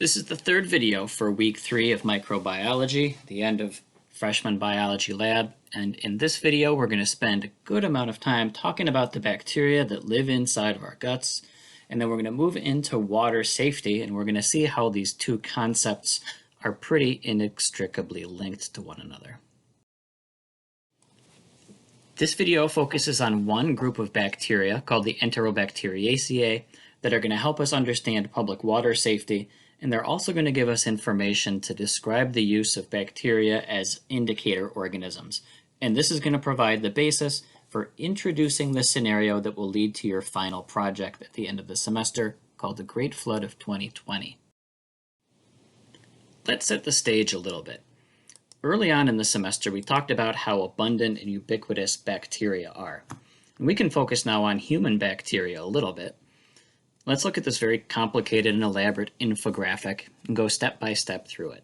This is the third video for week 3 of microbiology, the end of freshman biology lab, and in this video we're going to spend a good amount of time talking about the bacteria that live inside of our guts, and then we're going to move into water safety, and we're going to see how these two concepts are pretty inextricably linked to one another. This video focuses on one group of bacteria called the Enterobacteriaceae that are going to help us understand public water safety, and they're also going to give us information to describe the use of bacteria as indicator organisms. And this is going to provide the basis for introducing the scenario that will lead to your final project at the end of the semester called the Great Flood of 2020. Let's set the stage a little bit. Early on in the semester, we talked about how abundant and ubiquitous bacteria are. And we can focus now on human bacteria a little bit. Let's look at this very complicated and elaborate infographic and go step by step through it.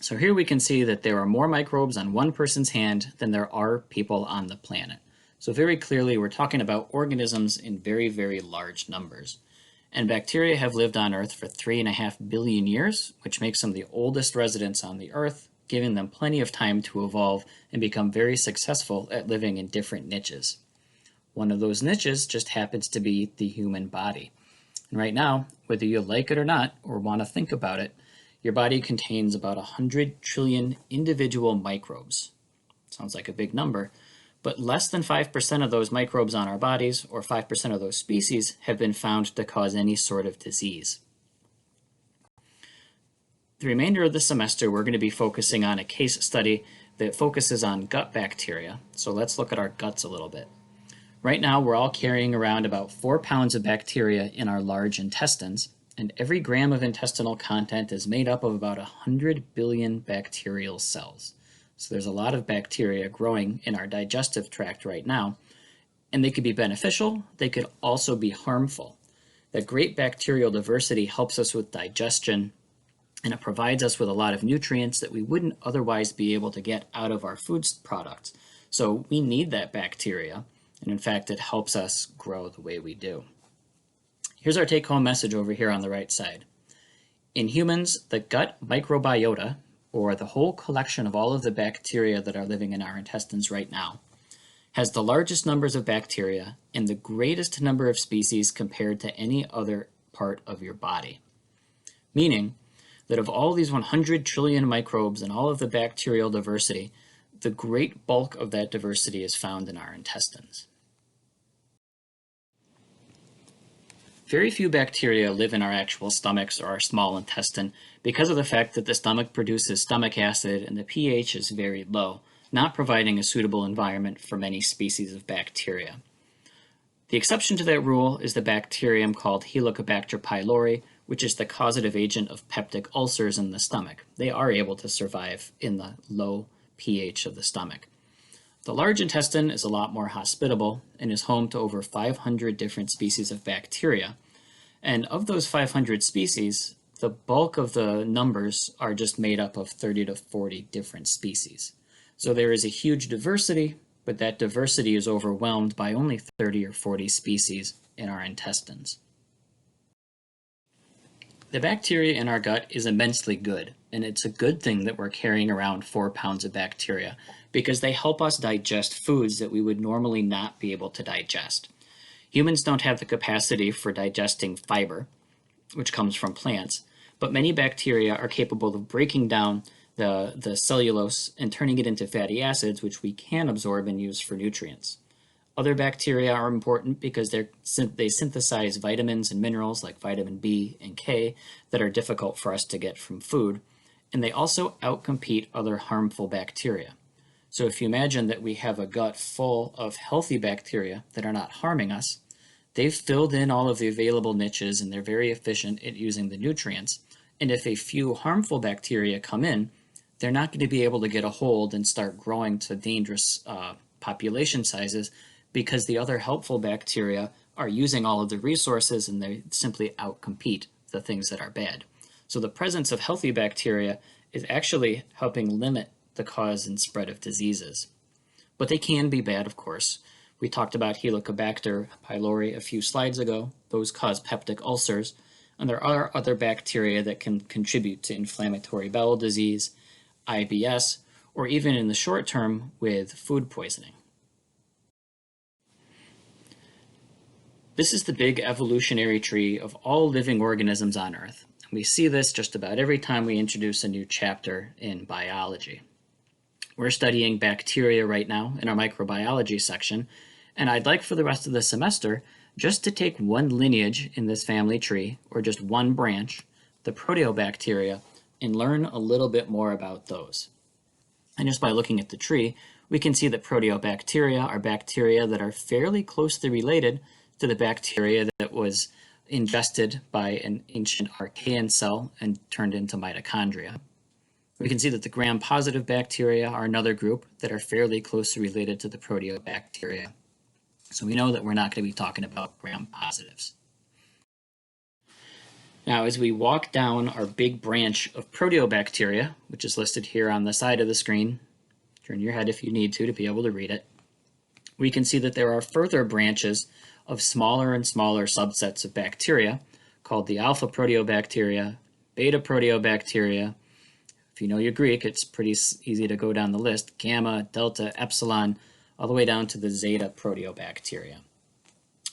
So here we can see that there are more microbes on one person's hand than there are people on the planet. So very clearly we're talking about organisms in very, very large numbers. And bacteria have lived on Earth for 3.5 billion years, which makes them the oldest residents on the Earth, giving them plenty of time to evolve and become very successful at living in different niches. One of those niches just happens to be the human body. And right now, whether you like it or not, or want to think about it, your body contains about 100 trillion individual microbes. Sounds like a big number, but less than 5% of those microbes on our bodies, or 5% of those species, have been found to cause any sort of disease. The remainder of the semester, we're going to be focusing on a case study that focuses on gut bacteria. So let's look at our guts a little bit. Right now, we're all carrying around about 4 pounds of bacteria in our large intestines, and every gram of intestinal content is made up of about 100 billion bacterial cells. So there's a lot of bacteria growing in our digestive tract right now, and they could be beneficial, they could also be harmful. That great bacterial diversity helps us with digestion, and it provides us with a lot of nutrients that we wouldn't otherwise be able to get out of our food products. So we need that bacteria. And in fact, it helps us grow the way we do. Here's our take-home message over here on the right side. In humans, the gut microbiota, or the whole collection of all of the bacteria that are living in our intestines right now, has the largest numbers of bacteria and the greatest number of species compared to any other part of your body. Meaning that of all these 100 trillion microbes and all of the bacterial diversity, the great bulk of that diversity is found in our intestines. Very few bacteria live in our actual stomachs or our small intestine because of the fact that the stomach produces stomach acid and the pH is very low, not providing a suitable environment for many species of bacteria. The exception to that rule is the bacterium called Helicobacter pylori, which is the causative agent of peptic ulcers in the stomach. They are able to survive in the low pH of the stomach. The large intestine is a lot more hospitable and is home to over 500 different species of bacteria. And of those 500 species, the bulk of the numbers are just made up of 30 to 40 different species. So there is a huge diversity, but that diversity is overwhelmed by only 30 or 40 species in our intestines. The bacteria in our gut is immensely good, and it's a good thing that we're carrying around 4 pounds of bacteria because they help us digest foods that we would normally not be able to digest. Humans don't have the capacity for digesting fiber, which comes from plants, but many bacteria are capable of breaking down the cellulose and turning it into fatty acids, which we can absorb and use for nutrients. Other bacteria are important because they synthesize vitamins and minerals like vitamin B and K that are difficult for us to get from food, and they also outcompete other harmful bacteria. So if you imagine that we have a gut full of healthy bacteria that are not harming us, they've filled in all of the available niches and they're very efficient at using the nutrients. And if a few harmful bacteria come in, they're not going to be able to get a hold and start growing to dangerous population sizes because the other helpful bacteria are using all of the resources and they simply outcompete the things that are bad. So the presence of healthy bacteria is actually helping limit the cause and spread of diseases. But they can be bad, of course. We talked about Helicobacter pylori a few slides ago. Those cause peptic ulcers. And there are other bacteria that can contribute to inflammatory bowel disease, IBS, or even in the short term with food poisoning. This is the big evolutionary tree of all living organisms on Earth. We see this just about every time we introduce a new chapter in biology. We're studying bacteria right now in our microbiology section, and I'd like for the rest of the semester just to take one lineage in this family tree, or just one branch, the proteobacteria, and learn a little bit more about those. And just by looking at the tree, we can see that proteobacteria are bacteria that are fairly closely related to the bacteria that was ingested by an ancient archaean cell and turned into mitochondria. We can see that the gram-positive bacteria are another group that are fairly closely related to the proteobacteria. So we know that we're not going to be talking about gram-positives. Now, as we walk down our big branch of proteobacteria, which is listed here on the side of the screen, turn your head if you need to be able to read it, we can see that there are further branches of smaller and smaller subsets of bacteria called the alpha proteobacteria, beta proteobacteria. If you know your Greek, it's pretty easy to go down the list, gamma, delta, epsilon, all the way down to the zeta proteobacteria.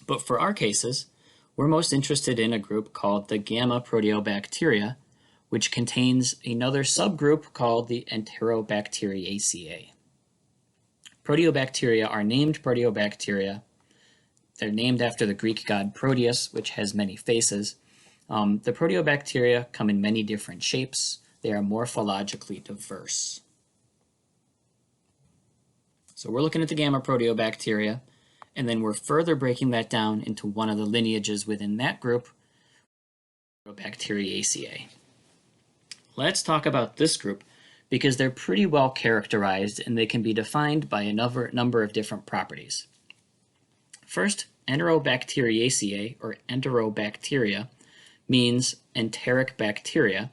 But for our cases, we're most interested in a group called the gamma proteobacteria, which contains another subgroup called the Enterobacteriaceae. Proteobacteria are named proteobacteria. They're named after the Greek god Proteus, which has many faces. The proteobacteria come in many different shapes. They are morphologically diverse. So we're looking at the gamma proteobacteria, and then we're further breaking that down into one of the lineages within that group, Bacteriaceae. Let's talk about this group because they're pretty well characterized and they can be defined by a number of different properties. First, Enterobacteriaceae, or enterobacteria, means enteric bacteria.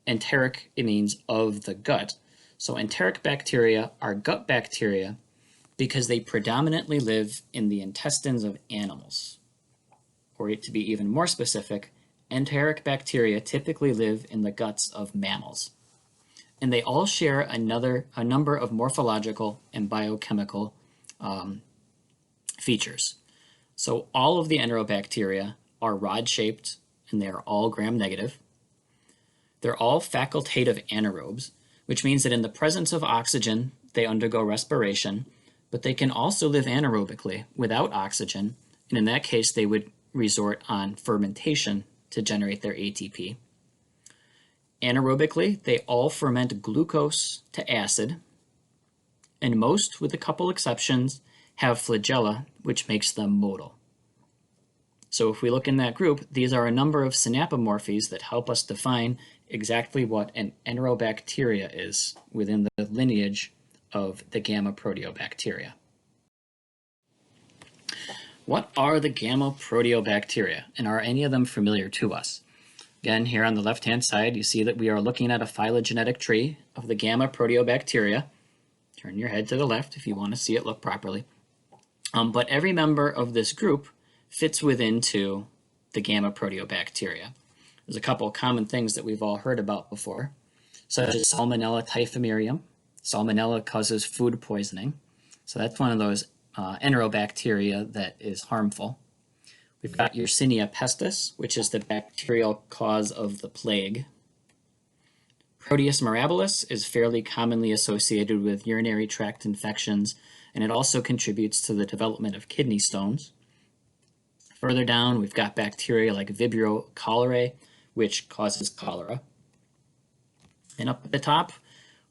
Enteric, it means of the gut. So enteric bacteria are gut bacteria because they predominantly live in the intestines of animals. Or to be even more specific, enteric bacteria typically live in the guts of mammals. And they all share a number of morphological and biochemical features. So all of the enterobacteria are rod-shaped and they are all gram-negative. They're all facultative anaerobes, which means that in the presence of oxygen, they undergo respiration, but they can also live anaerobically without oxygen, and in that case, they would resort on fermentation to generate their ATP. Anaerobically, they all ferment glucose to acid, and most, with a couple exceptions, have flagella, which makes them motile. So if we look in that group, these are a number of synapomorphies that help us define exactly what an enterobacteria is within the lineage of the gamma proteobacteria. What are the gamma proteobacteria, and are any of them familiar to us? Again, here on the left-hand side, you see that we are looking at a phylogenetic tree of the gamma proteobacteria. Turn your head to the left if you want to see it look properly. But every member of this group fits within the gamma proteobacteria. There's a couple of common things that we've all heard about before, such as Salmonella typhimurium. Salmonella causes food poisoning, so that's one of those enterobacteria that is harmful. We've got Yersinia pestis, which is the bacterial cause of the plague. Proteus mirabilis is fairly commonly associated with urinary tract infections, and it also contributes to the development of kidney stones. Further down, we've got bacteria like Vibrio cholerae, which causes cholera. And up at the top,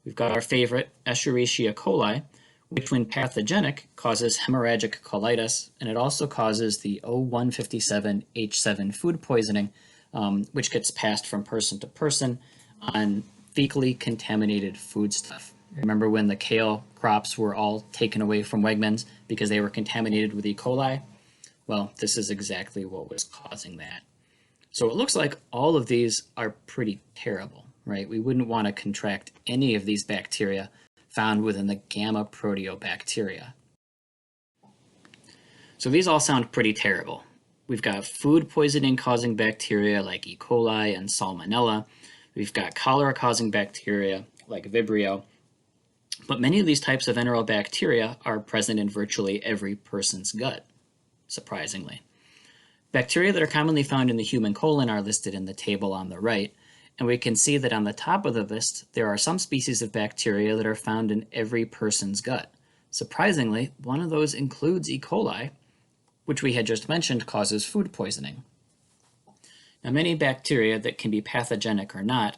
we've got our favorite Escherichia coli, which when pathogenic causes hemorrhagic colitis, and it also causes the O157H7 food poisoning, which gets passed from person to person on fecally contaminated foodstuff. Remember when the kale crops were all taken away from Wegmans because they were contaminated with E. coli? Well, this is exactly what was causing that. So it looks like all of these are pretty terrible, right? We wouldn't want to contract any of these bacteria found within the gamma proteobacteria. So these all sound pretty terrible. We've got food poisoning causing bacteria like E. coli and Salmonella. We've got cholera causing bacteria like Vibrio. But many of these types of enterobacteria are present in virtually every person's gut, surprisingly. Bacteria that are commonly found in the human colon are listed in the table on the right, and we can see that on the top of the list, there are some species of bacteria that are found in every person's gut. Surprisingly, one of those includes E. coli, which we had just mentioned causes food poisoning. Now, many bacteria that can be pathogenic or not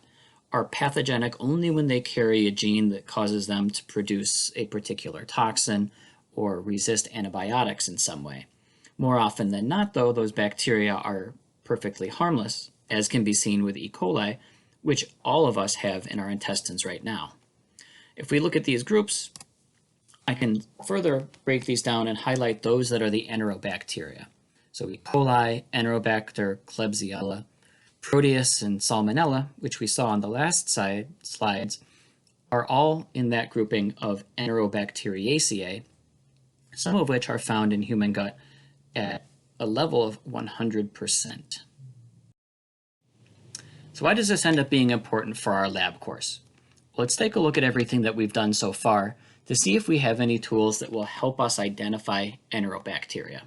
are pathogenic only when they carry a gene that causes them to produce a particular toxin or resist antibiotics in some way. More often than not, though, those bacteria are perfectly harmless, as can be seen with E. coli, which all of us have in our intestines right now. If we look at these groups, I can further break these down and highlight those that are the enterobacteria. So E. coli, Enterobacter, Klebsiella, Proteus, and Salmonella, which we saw on the last slides, are all in that grouping of Enterobacteriaceae, some of which are found in human gut at a level of 100%. So why does this end up being important for our lab course? Well, let's take a look at everything that we've done so far to see if we have any tools that will help us identify enterobacteria.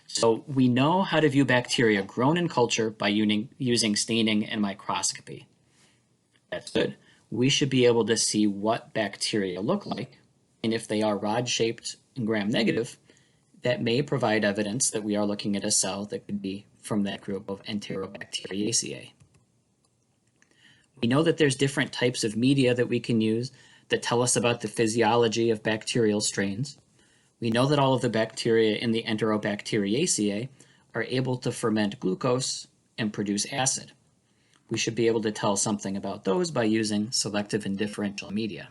So we know how to view bacteria grown in culture by using staining and microscopy. That's good. We should be able to see what bacteria look like, and if they are rod-shaped and gram-negative, that may provide evidence that we are looking at a cell that could be from that group of Enterobacteriaceae. We know that there's different types of media that we can use that tell us about the physiology of bacterial strains. We know that all of the bacteria in the Enterobacteriaceae are able to ferment glucose and produce acid. We should be able to tell something about those by using selective and differential media.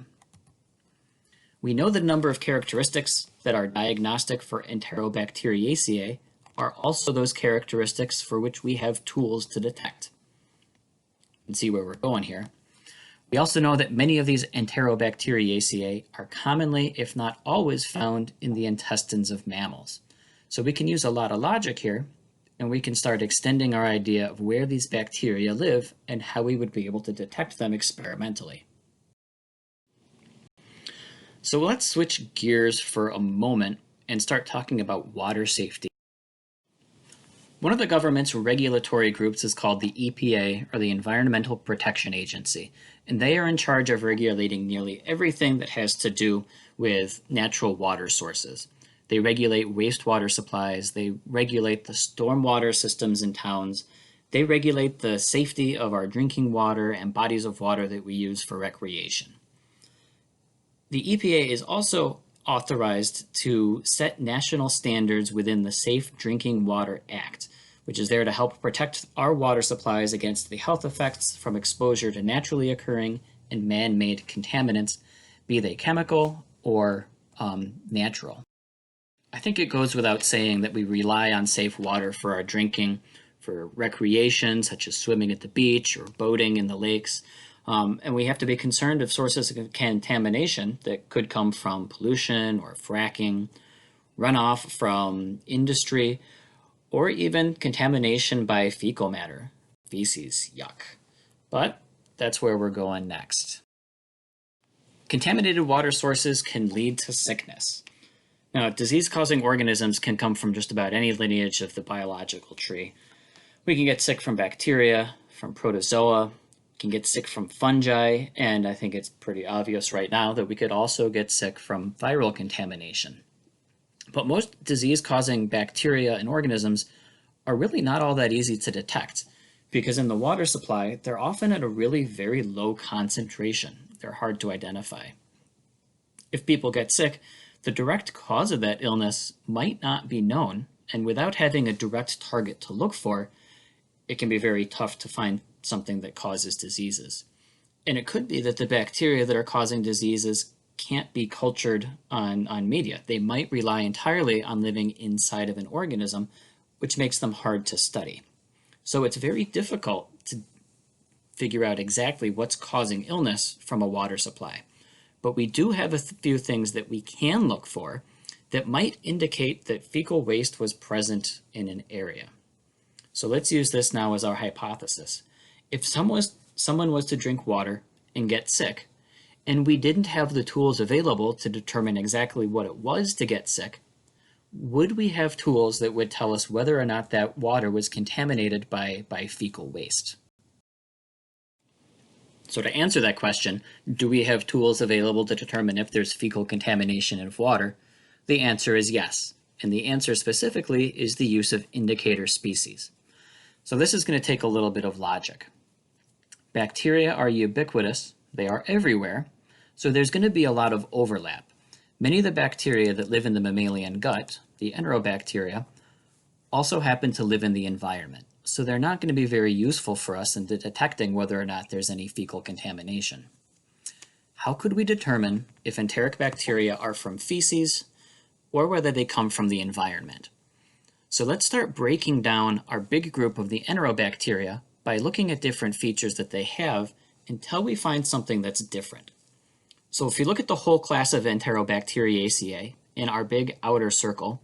We know the number of characteristics that are diagnostic for Enterobacteriaceae are also those characteristics for which we have tools to detect. You can see where we're going here. We also know that many of these Enterobacteriaceae are commonly, if not always, found in the intestines of mammals. So we can use a lot of logic here, and we can start extending our idea of where these bacteria live and how we would be able to detect them experimentally. So let's switch gears for a moment and start talking about water safety. One of the government's regulatory groups is called the EPA, or the Environmental Protection Agency, and they are in charge of regulating nearly everything that has to do with natural water sources. They regulate wastewater supplies, they regulate the stormwater systems in towns, they regulate the safety of our drinking water and bodies of water that we use for recreation. The EPA is also authorized to set national standards within the Safe Drinking Water Act, which is there to help protect our water supplies against the health effects from exposure to naturally occurring and man-made contaminants, be they chemical or natural. I think it goes without saying that we rely on safe water for our drinking, for recreation, such as swimming at the beach or boating in the lakes. And we have to be concerned of sources of contamination that could come from pollution or fracking, runoff from industry, or even contamination by fecal matter, feces, yuck. But that's where we're going next. Contaminated water sources can lead to sickness. Now, disease-causing organisms can come from just about any lineage of the biological tree. We can get sick from bacteria, from protozoa, can get sick from fungi, and I think it's pretty obvious right now that we could also get sick from viral contamination. But most disease-causing bacteria and organisms are really not all that easy to detect, because in the water supply, they're often at a really very low concentration. They're hard to identify. If people get sick, the direct cause of that illness might not be known, and without having a direct target to look for, it can be very tough to find something that causes diseases. And it could be that the bacteria that are causing diseases can't be cultured on media. They might rely entirely on living inside of an organism, which makes them hard to study. So it's very difficult to figure out exactly what's causing illness from a water supply. But we do have a few things that we can look for that might indicate that fecal waste was present in an area. So let's use this now as our hypothesis. If someone was to drink water and get sick, and we didn't have the tools available to determine exactly what it was to get sick, would we have tools that would tell us whether or not that water was contaminated by fecal waste? So to answer that question, do we have tools available to determine if there's fecal contamination in water? The answer is yes. And the answer specifically is the use of indicator species. So this is going to take a little bit of logic. Bacteria are ubiquitous, they are everywhere, so there's going to be a lot of overlap. Many of the bacteria that live in the mammalian gut, the enterobacteria, also happen to live in the environment. So they're not going to be very useful for us in detecting whether or not there's any fecal contamination. How could we determine if enteric bacteria are from feces or whether they come from the environment? So let's start breaking down our big group of the enterobacteria by looking at different features that they have until we find something that's different. So if you look at the whole class of Enterobacteriaceae in our big outer circle,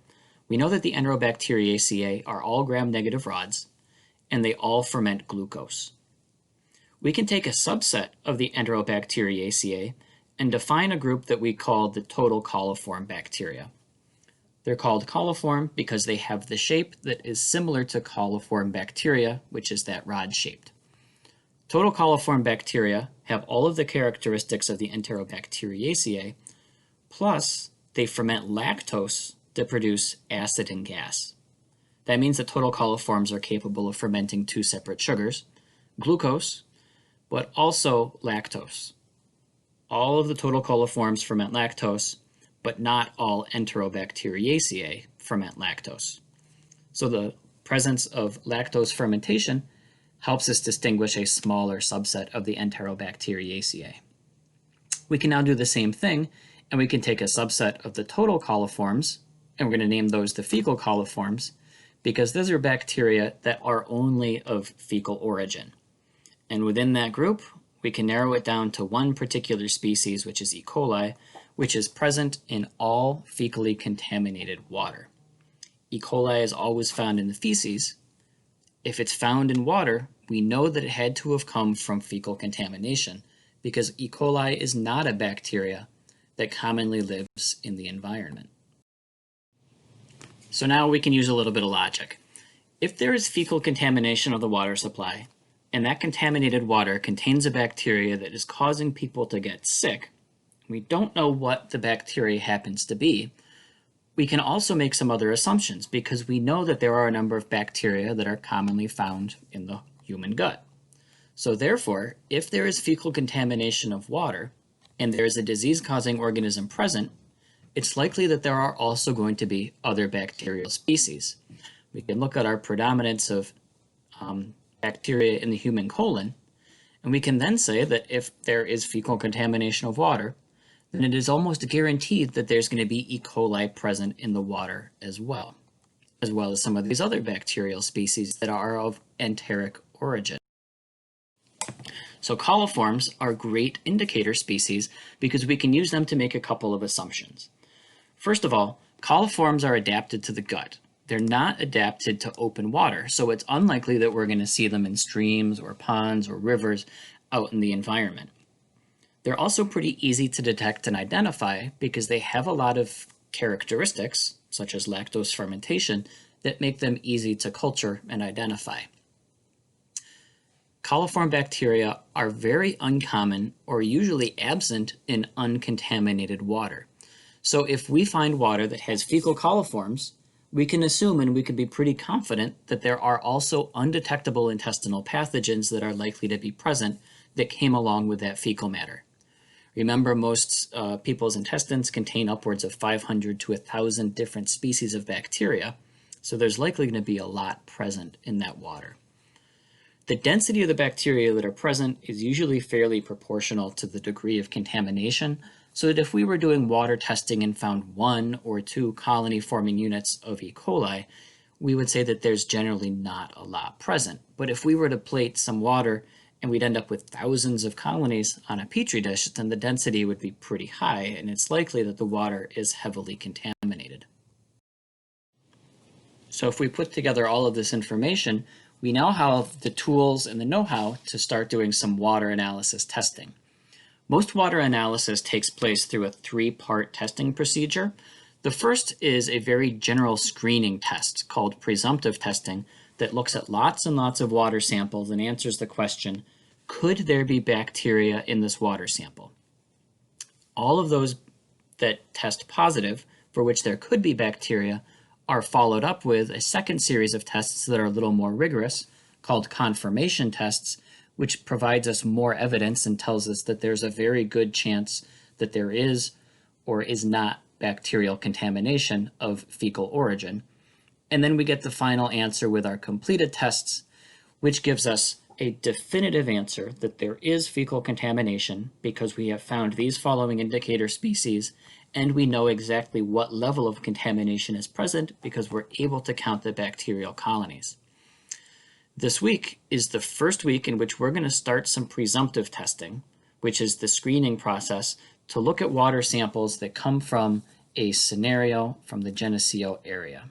we know that the Enterobacteriaceae are all gram-negative rods, and they all ferment glucose. We can take a subset of the Enterobacteriaceae and define a group that we call the total coliform bacteria. They're called coliform because they have the shape that is similar to coliform bacteria, which is that rod-shaped. Total coliform bacteria have all of the characteristics of the Enterobacteriaceae, plus they ferment lactose to produce acid and gas. That means that total coliforms are capable of fermenting two separate sugars, glucose, but also lactose. All of the total coliforms ferment lactose, but not all Enterobacteriaceae ferment lactose. So the presence of lactose fermentation helps us distinguish a smaller subset of the Enterobacteriaceae. We can now do the same thing, and we can take a subset of the total coliforms, and we're going to name those the fecal coliforms, because those are bacteria that are only of fecal origin. And within that group, we can narrow it down to one particular species, which is E. coli, which is present in all fecally contaminated water. E. coli is always found in the feces. If it's found in water, we know that it had to have come from fecal contamination because E. coli is not a bacteria that commonly lives in the environment. So now we can use a little bit of logic. If there is fecal contamination of the water supply, and that contaminated water contains a bacteria that is causing people to get sick, we don't know what the bacteria happens to be. We can also make some other assumptions because we know that there are a number of bacteria that are commonly found in the human gut. So therefore, if there is fecal contamination of water and there is a disease-causing organism present, it's likely that there are also going to be other bacterial species. We can look at our predominance of bacteria in the human colon, and we can then say that if there is fecal contamination of water, then it is almost guaranteed that there's going to be E. coli present in the water as well as some of these other bacterial species that are of enteric origin. So coliforms are great indicator species because we can use them to make a couple of assumptions. First of all, coliforms are adapted to the gut. They're not adapted to open water, so it's unlikely that we're going to see them in streams or ponds or rivers out in the environment. They're also pretty easy to detect and identify because they have a lot of characteristics, such as lactose fermentation, that make them easy to culture and identify. Coliform bacteria are very uncommon or usually absent in uncontaminated water. So if we find water that has fecal coliforms, we can assume and we can be pretty confident that there are also undetectable intestinal pathogens that are likely to be present that came along with that fecal matter. Remember, most people's intestines contain upwards of 500 to 1,000 different species of bacteria, so there's likely going to be a lot present in that water. The density of the bacteria that are present is usually fairly proportional to the degree of contamination, so that if we were doing water testing and found 1 or 2 colony-forming units of E. coli, we would say that there's generally not a lot present. But if we were to plate some water and we'd end up with thousands of colonies on a petri dish, then the density would be pretty high, and it's likely that the water is heavily contaminated. So if we put together all of this information, we now have the tools and the know-how to start doing some water analysis testing. Most water analysis takes place through a three-part testing procedure. The first is a very general screening test called presumptive testing that looks at lots and lots of water samples and answers the question, could there be bacteria in this water sample? All of those that test positive, for which there could be bacteria, are followed up with a second series of tests that are a little more rigorous, called confirmation tests, which provides us more evidence and tells us that there's a very good chance that there is or is not bacterial contamination of fecal origin. And then we get the final answer with our completed tests, which gives us a definitive answer that there is fecal contamination because we have found these following indicator species and we know exactly what level of contamination is present because we're able to count the bacterial colonies. This week is the first week in which we're going to start some presumptive testing, which is the screening process to look at water samples that come from a scenario from the Geneseo area.